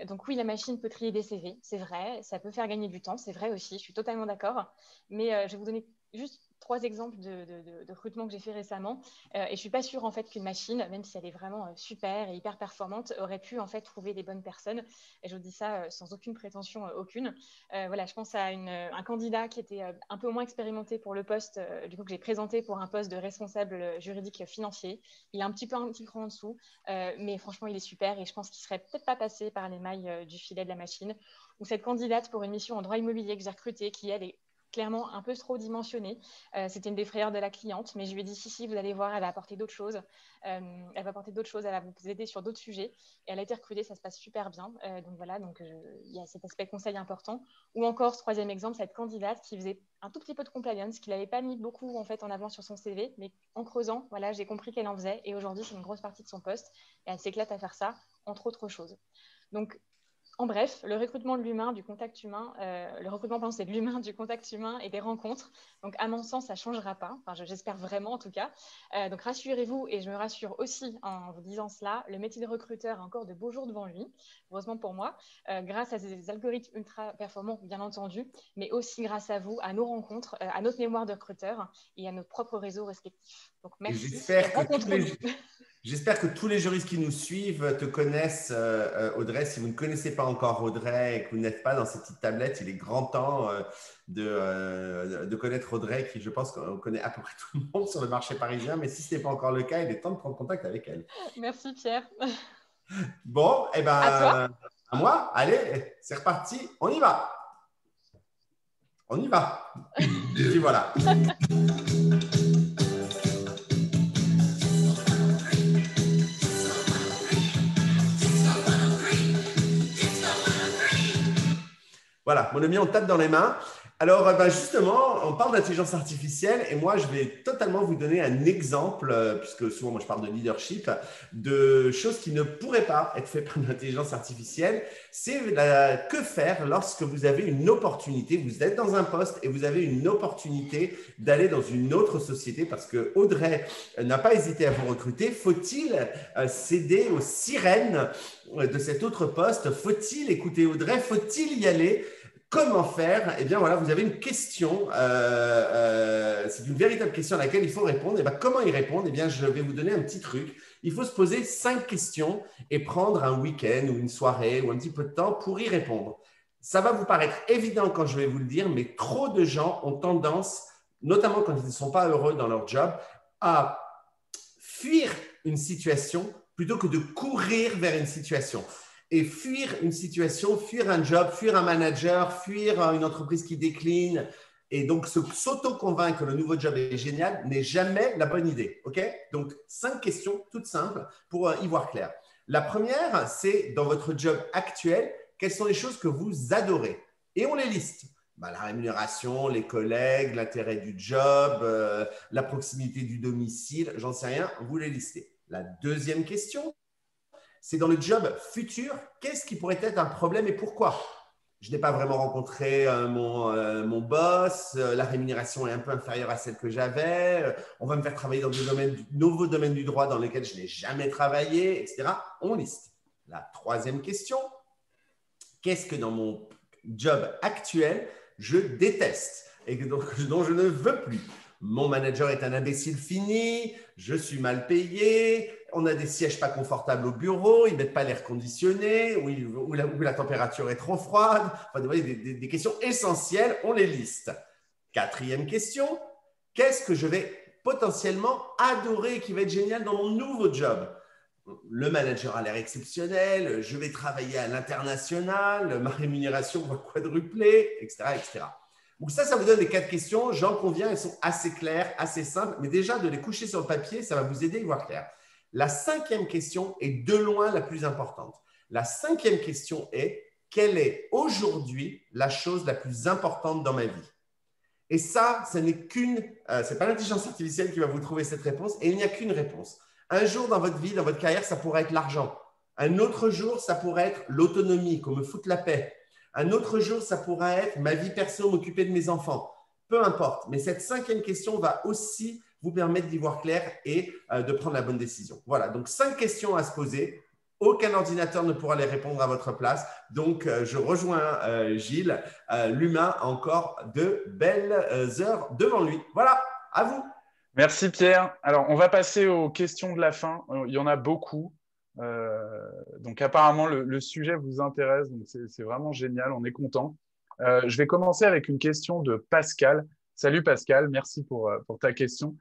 Donc oui, la machine peut trier des CV, c'est vrai, ça peut faire gagner du temps, c'est vrai aussi, je suis totalement d'accord, mais je vais vous donner juste 3 exemples de recrutement que j'ai fait récemment. Et je ne suis pas sûre en fait qu'une machine, même si elle est vraiment super et hyper performante, aurait pu en fait trouver les bonnes personnes. Et je vous dis ça sans aucune prétention aucune. Voilà, je pense à un candidat qui était un peu moins expérimenté pour le poste, du coup que j'ai présenté pour un poste de responsable juridique financier. Il est un petit cran en dessous, mais franchement il est super et je pense qu'il ne serait peut-être pas passé par les mailles du filet de la machine. Ou cette candidate pour une mission en droit immobilier que j'ai recrutée, qui elle est clairement un peu trop dimensionnée. C'était une des frayeurs de la cliente, mais je lui ai dit si, vous allez voir, elle va apporter d'autres choses. Elle va vous aider sur d'autres sujets. Et elle a été recrutée, ça se passe super bien. Donc voilà, il y a cet aspect conseil important. Ou encore, ce 3e exemple, cette candidate qui faisait un tout petit peu de compliance, qu'il n'avait pas mis beaucoup en fait en avant sur son CV, mais en creusant, voilà, j'ai compris qu'elle en faisait. Et aujourd'hui, c'est une grosse partie de son poste. Et elle s'éclate à faire ça, entre autres choses. Donc, en bref, le recrutement de l'humain, du contact humain, c'est de l'humain, du contact humain et des rencontres. Donc, à mon sens, ça ne changera pas. Enfin, j'espère vraiment, en tout cas. Donc, rassurez-vous, et je me rassure aussi en vous disant cela, le métier de recruteur a encore de beaux jours devant lui, heureusement pour moi, grâce à ces algorithmes ultra performants, bien entendu, mais aussi grâce à vous, à nos rencontres, à notre mémoire de recruteur et à nos propres réseaux respectifs. Donc, merci et rencontrons-nous. J'espère que tous les juristes qui nous suivent te connaissent, Audrey. Si vous ne connaissez pas encore Audrey et que vous n'êtes pas dans ces petites tablettes, il est grand temps de connaître Audrey, qui, je pense qu'on connaît à peu près tout le monde sur le marché parisien. Mais si ce n'est pas encore le cas, il est temps de prendre contact avec elle. Merci, Pierre. Bon, eh ben, à moi, allez, c'est reparti, on y va. On y va. Et puis voilà. Voilà, mon ami, on tape dans les mains. Alors, justement, on parle d'intelligence artificielle et moi, je vais totalement vous donner un exemple, puisque souvent, moi, je parle de leadership, de choses qui ne pourraient pas être faites par l'intelligence artificielle. C'est que faire lorsque vous avez une opportunité, vous êtes dans un poste et vous avez une opportunité d'aller dans une autre société parce que Audrey n'a pas hésité à vous recruter. Faut-il céder aux sirènes de cet autre poste? Faut-il écouter Audrey? Faut-il y aller? Comment faire? Eh bien, voilà, vous avez une question. C'est une véritable question à laquelle il faut répondre. Et bien, comment y répondre? Eh bien, je vais vous donner un petit truc. Il faut se poser 5 questions et prendre un week-end ou une soirée ou un petit peu de temps pour y répondre. Ça va vous paraître évident quand je vais vous le dire, mais trop de gens ont tendance, notamment quand ils ne sont pas heureux dans leur job, à fuir une situation plutôt que de courir vers une situation. Et fuir une situation, fuir un job, fuir un manager, fuir une entreprise qui décline et donc s'auto-convaincre que le nouveau job est génial n'est jamais la bonne idée. Okay? Donc, 5 questions toutes simples pour y voir clair. La première, c'est dans votre job actuel, quelles sont les choses que vous adorez? Et on les liste. La rémunération, les collègues, l'intérêt du job, la proximité du domicile, j'en sais rien, vous les listez. La deuxième question, c'est dans le job futur, qu'est-ce qui pourrait être un problème et pourquoi? Je n'ai pas vraiment rencontré mon boss, la rémunération est un peu inférieure à celle que j'avais, on va me faire travailler dans des nouveaux domaines du droit dans lesquels je n'ai jamais travaillé, etc. On liste. La troisième question, qu'est-ce que dans mon job actuel, je déteste et dont je ne veux plus? Mon manager est un imbécile fini, je suis mal payé, on a des sièges pas confortables au bureau, ils ne mettent pas l'air conditionné, ou la température est trop froide. Enfin, vous voyez, des questions essentielles, on les liste. Quatrième question, Qu'est-ce que je vais potentiellement adorer, qui va être génial dans mon nouveau job? Le manager a l'air exceptionnel, je vais travailler à l'international, ma rémunération va quadrupler, etc., etc. Donc ça vous donne les 4 questions. J'en conviens, elles sont assez claires, assez simples, mais déjà de les coucher sur le papier, ça va vous aider à y voir clair. La 5e question est de loin la plus importante. La 5e question est: quelle est aujourd'hui la chose la plus importante dans ma vie? Et ça, ce n'est c'est pas l'intelligence artificielle qui va vous trouver cette réponse, et il n'y a qu'une réponse. Un jour dans votre vie, dans votre carrière, ça pourrait être l'argent. Un autre jour, ça pourrait être l'autonomie, qu'on me foute la paix. Un autre jour, ça pourrait être ma vie perso, m'occuper de mes enfants. Peu importe. Mais cette 5e question va aussi vous permettre d'y voir clair et de prendre la bonne décision. Voilà, donc 5 questions à se poser. Aucun ordinateur ne pourra les répondre à votre place. Donc, je rejoins Gilles. L'humain a encore de belles heures devant lui. Voilà, à vous. Merci Pierre. Alors, on va passer aux questions de la fin. Il y en a beaucoup. Donc, apparemment, le sujet vous intéresse. Donc, c'est vraiment génial. On est content. Je vais commencer avec une question de Pascal. Salut Pascal, merci pour ta question.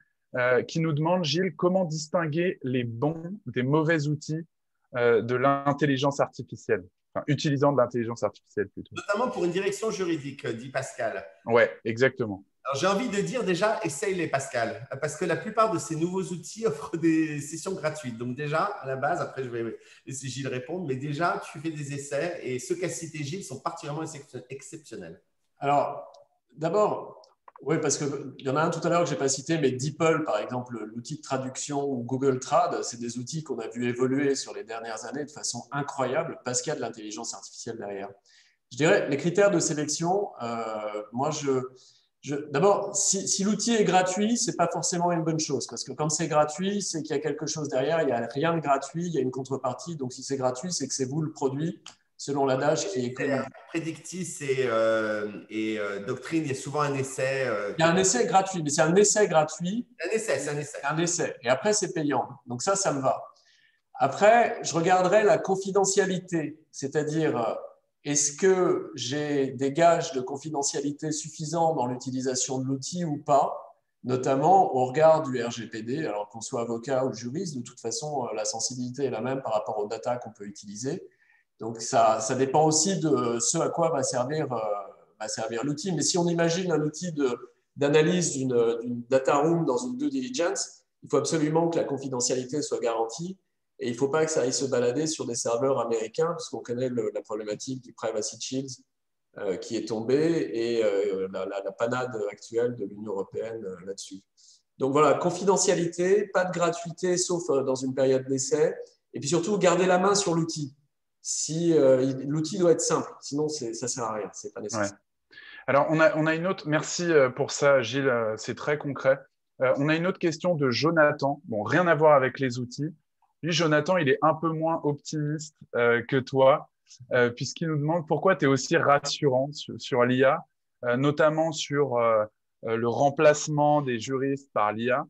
Qui nous demande, Gilles, comment distinguer les bons des mauvais outils de l'intelligence artificielle, enfin, utilisant de l'intelligence artificielle plutôt. Notamment pour une direction juridique, dit Pascal. Ouais, exactement. Alors, j'ai envie de dire déjà, essaye-les, Pascal, parce que la plupart de ces nouveaux outils offrent des sessions gratuites. Donc déjà, à la base, après je vais laisser Gilles répondre, mais déjà, tu fais des essais et ceux qu'a cité Gilles sont particulièrement exceptionnels. Alors, d'abord, oui, parce qu'il y en a un tout à l'heure que je n'ai pas cité, mais DeepL, par exemple, l'outil de traduction ou Google Trad, c'est des outils qu'on a vu évoluer sur les dernières années de façon incroyable parce qu'il y a de l'intelligence artificielle derrière. Je dirais, les critères de sélection, moi, d'abord, si l'outil est gratuit, ce n'est pas forcément une bonne chose, parce que quand c'est gratuit, c'est qu'il y a quelque chose derrière, il n'y a rien de gratuit, il y a une contrepartie, donc si c'est gratuit, c'est que c'est vous le produit, selon l'adage qui est connu. Prédictis et Doctrine, il y a souvent un essai. Il y a un essai gratuit, mais c'est un essai gratuit. C'est un essai. Un essai, et après c'est payant, donc ça me va. Après, je regarderai la confidentialité, c'est-à-dire est-ce que j'ai des gages de confidentialité suffisants dans l'utilisation de l'outil ou pas, notamment au regard du RGPD, alors qu'on soit avocat ou juriste, de toute façon, la sensibilité est la même par rapport aux data qu'on peut utiliser. Donc, ça dépend aussi de ce à quoi va servir l'outil. Mais si on imagine un outil d'analyse d'une data room dans une due diligence, il faut absolument que la confidentialité soit garantie. Et il ne faut pas que ça aille se balader sur des serveurs américains, parce qu'on connaît la problématique du Privacy Shield qui est tombée et la panade actuelle de l'Union européenne là-dessus. Donc voilà, confidentialité, pas de gratuité, sauf dans une période d'essai. Et puis surtout, garder la main sur l'outil. L'outil doit être simple, sinon ça ne sert à rien, ce n'est pas nécessaire. Ouais. Alors, on a une autre, merci pour ça Gilles, c'est très concret. On a une autre question de Jonathan, bon, rien à voir avec les outils. Lui, Jonathan, il est un peu moins optimiste que toi, puisqu'il nous demande pourquoi tu es aussi rassurant sur l'IA, notamment sur le remplacement des juristes par l'IA,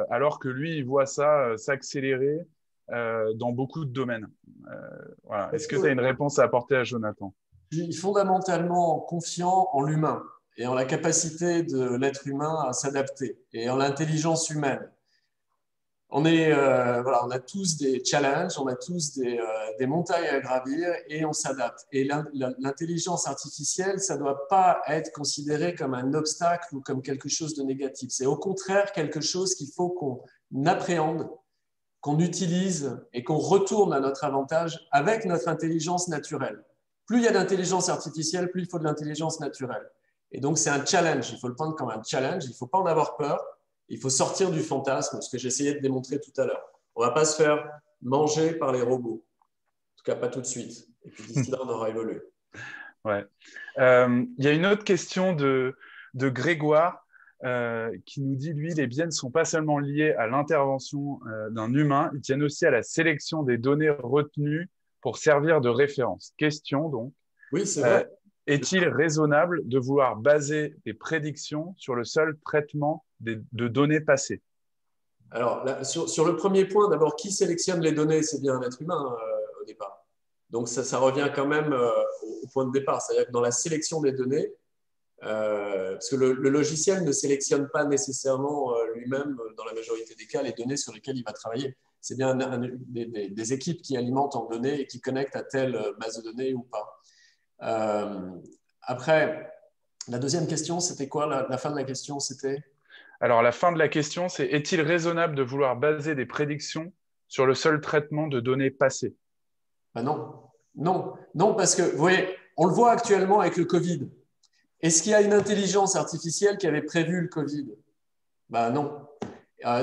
alors que lui, il voit ça s'accélérer dans beaucoup de domaines. Voilà. Est-ce que tu as une réponse à apporter à Jonathan? Je suis fondamentalement confiant en l'humain et en la capacité de l'être humain à s'adapter et en l'intelligence humaine. On a tous des challenges, on a tous des montagnes à gravir et on s'adapte. Et l'intelligence artificielle, ça ne doit pas être considéré comme un obstacle ou comme quelque chose de négatif. C'est au contraire quelque chose qu'il faut qu'on appréhende, qu'on utilise et qu'on retourne à notre avantage avec notre intelligence naturelle. Plus il y a d'intelligence artificielle, plus il faut de l'intelligence naturelle. Et donc, c'est un challenge. Il faut le prendre comme un challenge. Il ne faut pas en avoir peur. Il faut sortir du fantasme, ce que j'essayais de démontrer tout à l'heure. On ne va pas se faire manger par les robots. En tout cas, pas tout de suite. Et puis d'ici là, on aura évolué. Ouais. Il y a une autre question de Grégoire qui nous dit, lui, les biais ne sont pas seulement liés à l'intervention d'un humain, ils tiennent aussi à la sélection des données retenues pour servir de référence. Question donc. Oui, c'est vrai. Est-il raisonnable de vouloir baser des prédictions sur le seul traitement de données passées? Alors, là, sur le premier point, d'abord, qui sélectionne les données? C'est bien un être humain au départ. Donc, ça revient quand même au point de départ. C'est-à-dire que dans la sélection des données, Parce que le logiciel ne sélectionne pas nécessairement lui-même, dans la majorité des cas, les données sur lesquelles il va travailler. C'est bien des équipes qui alimentent en données et qui connectent à telle base de données ou pas. Après, la deuxième question, c'était quoi? La fin de la question, c'était? Alors, la fin de la question, c'est est-il raisonnable de vouloir baser des prédictions sur le seul traitement de données passées? Ben non. Non, parce que, vous voyez, on le voit actuellement avec le Covid. Est-ce qu'il y a une intelligence artificielle qui avait prévu le Covid? Ben non.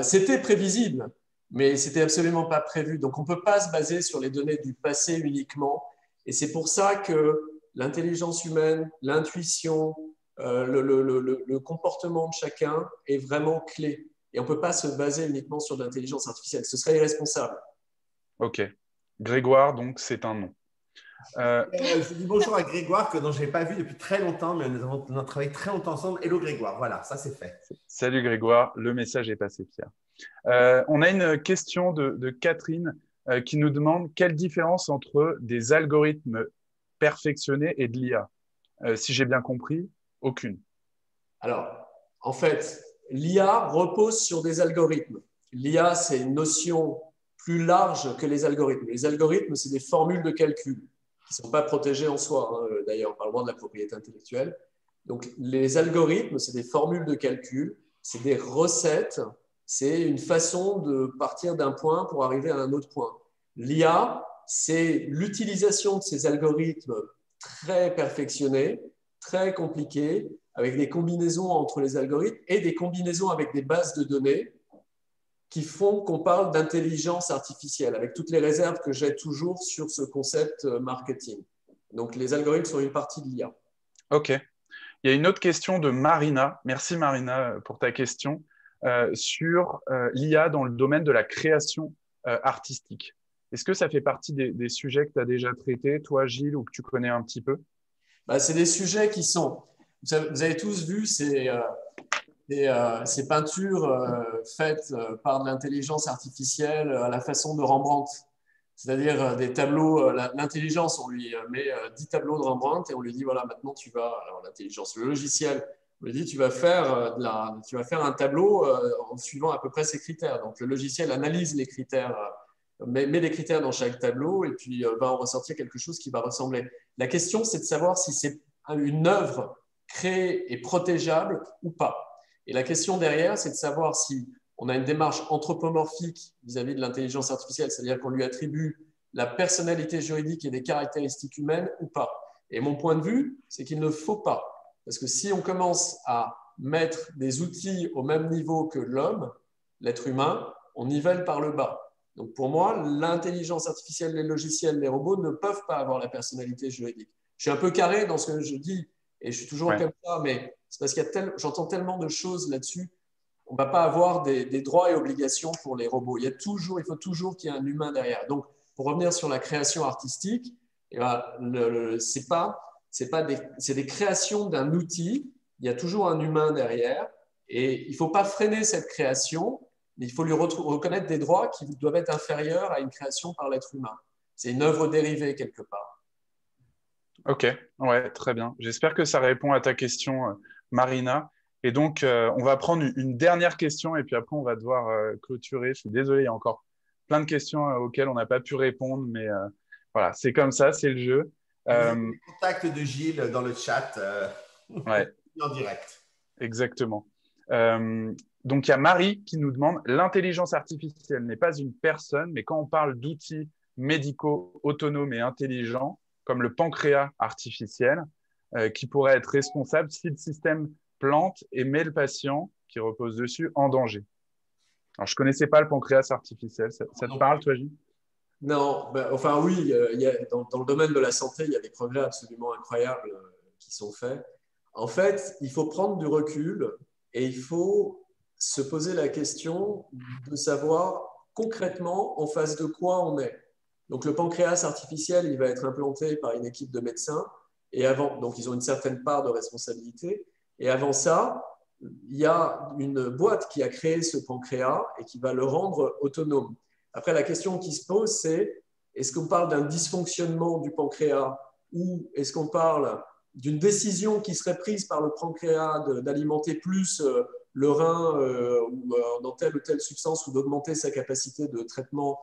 C'était prévisible, mais ce n'était absolument pas prévu. Donc, on ne peut pas se baser sur les données du passé uniquement. Et c'est pour ça que l'intelligence humaine, l'intuition, le comportement de chacun est vraiment clé. Et on ne peut pas se baser uniquement sur l'intelligence artificielle. Ce serait irresponsable. Ok. Grégoire, donc, c'est un non. Je dis bonjour à Grégoire, dont je n'ai pas vu depuis très longtemps, mais nous avons travaillé très longtemps ensemble. Hello Grégoire, voilà, ça c'est fait. Salut Grégoire, le message est passé, Pierre. On a une question de Catherine qui nous demande quelle différence entre des algorithmes perfectionnés et de l'IA. Si j'ai bien compris, aucune. Alors, en fait, l'IA repose sur des algorithmes. L'IA, c'est une notion plus large que les algorithmes. Les algorithmes, c'est des formules de calcul qui ne sont pas protégées en soi, hein, d'ailleurs, par le droit de la propriété intellectuelle. Donc, les algorithmes, c'est des formules de calcul, c'est des recettes, c'est une façon de partir d'un point pour arriver à un autre point. L'IA, c'est l'utilisation de ces algorithmes très perfectionnés, très compliqués, avec des combinaisons entre les algorithmes et des combinaisons avec des bases de données qui font qu'on parle d'intelligence artificielle, avec toutes les réserves que j'ai toujours sur ce concept marketing. Donc, les algorithmes sont une partie de l'IA. Ok. Il y a une autre question de Marina. Merci Marina pour ta question sur l'IA dans le domaine de la création artistique. Est-ce que ça fait partie des sujets que tu as déjà traités, toi Gilles, ou que tu connais un petit peu? C'est des sujets qui sont… Vous avez tous vu ces peintures faites par de l'intelligence artificielle à la façon de Rembrandt. C'est-à-dire des tableaux, l'intelligence, on lui met 10 tableaux de Rembrandt et on lui dit, voilà, maintenant tu vas, alors l'intelligence, le logiciel, on lui dit, tu vas faire un tableau en suivant à peu près ces critères. Donc le logiciel analyse les critères, met des critères dans chaque tableau et puis va en ressortir quelque chose qui va ressembler. La question, c'est de savoir si c'est une œuvre créée et protégeable ou pas. Et la question derrière, c'est de savoir si on a une démarche anthropomorphique vis-à-vis de l'intelligence artificielle, c'est-à-dire qu'on lui attribue la personnalité juridique et des caractéristiques humaines ou pas. Et mon point de vue, c'est qu'il ne faut pas. Parce que si on commence à mettre des outils au même niveau que l'homme, l'être humain, on nivelle par le bas. Donc pour moi, l'intelligence artificielle, les logiciels, les robots ne peuvent pas avoir la personnalité juridique. Je suis un peu carré dans ce que je dis et je suis toujours comme ça, mais c'est parce qu'il y a j'entends tellement de choses là-dessus. On ne va pas avoir des droits et obligations pour les robots. Il faut toujours qu'il y ait un humain derrière. Donc, pour revenir sur la création artistique, c'est des créations d'un outil. Il y a toujours un humain derrière. Et il ne faut pas freiner cette création, mais il faut lui reconnaître des droits qui doivent être inférieurs à une création par l'être humain. C'est une œuvre dérivée quelque part. Ok, ouais, très bien. J'espère que ça répond à ta question, Marina. Et donc, on va prendre une dernière question et puis après, on va devoir clôturer. Je suis désolé, il y a encore plein de questions auxquelles on n'a pas pu répondre, mais voilà, c'est comme ça, c'est le jeu. Le contact de Gilles dans le chat ouais. en direct. Exactement. Donc, il y a Marie qui nous demande, l'intelligence artificielle n'est pas une personne, mais quand on parle d'outils médicaux autonomes et intelligents, comme le pancréas artificiel, qui pourrait être responsable si le système plante et met le patient qui repose dessus en danger. Alors, je ne connaissais pas le pancréas artificiel. Ça te parle, toi, Gilles? Non, enfin oui, dans le domaine de la santé, il y a des progrès absolument incroyables qui sont faits. En fait, il faut prendre du recul et il faut se poser la question de savoir concrètement en face de quoi on est. Donc le pancréas artificiel, il va être implanté par une équipe de médecins et donc ils ont une certaine part de responsabilité. Et avant ça, il y a une boîte qui a créé ce pancréas et qui va le rendre autonome. Après, la question qui se pose, c'est est-ce qu'on parle d'un dysfonctionnement du pancréas ou est-ce qu'on parle d'une décision qui serait prise par le pancréas d'alimenter plus le rein ou dans telle ou telle substance ou d'augmenter sa capacité de traitement.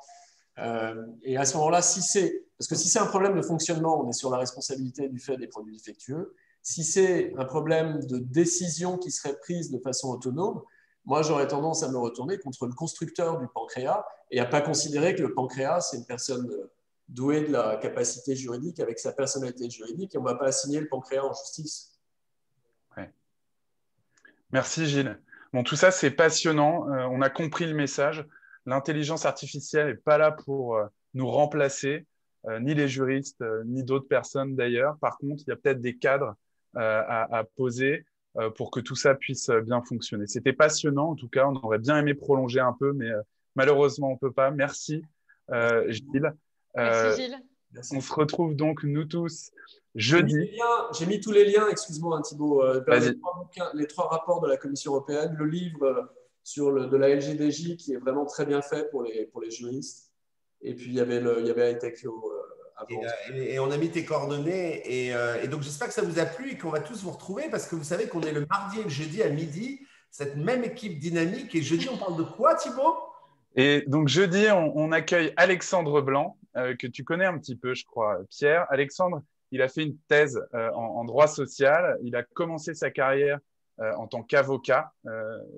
Et à ce moment-là, parce que si c'est un problème de fonctionnement, on est sur la responsabilité du fait des produits défectueux. Si c'est un problème de décision qui serait prise de façon autonome, moi, j'aurais tendance à me retourner contre le constructeur du pancréas et à ne pas considérer que le pancréas, c'est une personne douée de la capacité juridique avec sa personnalité juridique et on ne va pas assigner le pancréas en justice. Ouais. Merci Gilles. Bon, tout ça, c'est passionnant. On a compris le message. L'intelligence artificielle n'est pas là pour nous remplacer, ni les juristes, ni d'autres personnes d'ailleurs. Par contre, il y a peut-être des cadres à poser pour que tout ça puisse bien fonctionner. C'était passionnant, en tout cas. On aurait bien aimé prolonger un peu, mais malheureusement, on ne peut pas. Merci, Gilles. Merci, Gilles. On se retrouve donc, nous tous, jeudi. J'ai mis tous les liens, excuse-moi, Thibaut, Vas-y. les 3 rapports de la Commission européenne, le livre de la LGDJ qui est vraiment très bien fait pour les juristes. Et puis, il y avait iTechio avant. Et on a mis tes coordonnées. Et donc, j'espère que ça vous a plu et qu'on va tous vous retrouver parce que vous savez qu'on est le mardi et le jeudi à midi, cette même équipe dynamique. Et jeudi, on parle de quoi, Thibaut? Et donc, jeudi, on accueille Alexandre Blanc, que tu connais un petit peu, je crois, Pierre. Alexandre, il a fait une thèse en droit social. Il a commencé sa carrière en tant qu'avocat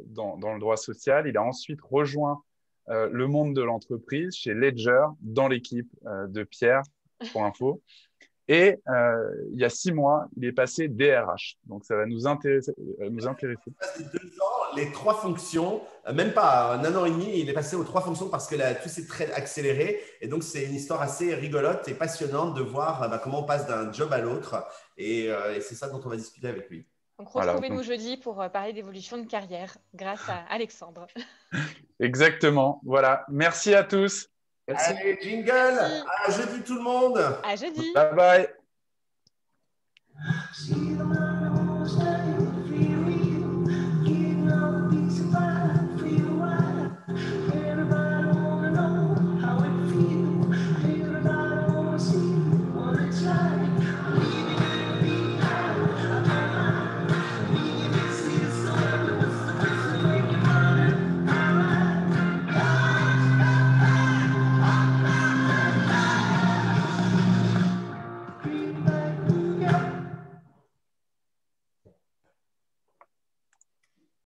dans le droit social. Il a ensuite rejoint le monde de l'entreprise chez Ledger, dans l'équipe de Pierre, pour info. Et il y a 6 mois, il est passé DRH. Donc, ça va nous intéresser. Passé 2 ans, les 3 fonctions, même pas un an et demi, il est passé aux 3 fonctions parce que tout s'est très accéléré. Et donc, c'est une histoire assez rigolote et passionnante de voir comment on passe d'un job à l'autre. Et c'est ça dont on va discuter avec lui. Donc, retrouvez-nous jeudi pour parler d'évolution de carrière grâce à Alexandre. Exactement. Voilà. Merci à tous. Merci. Allez, jingle. À jeudi tout le monde. À jeudi. Bye bye.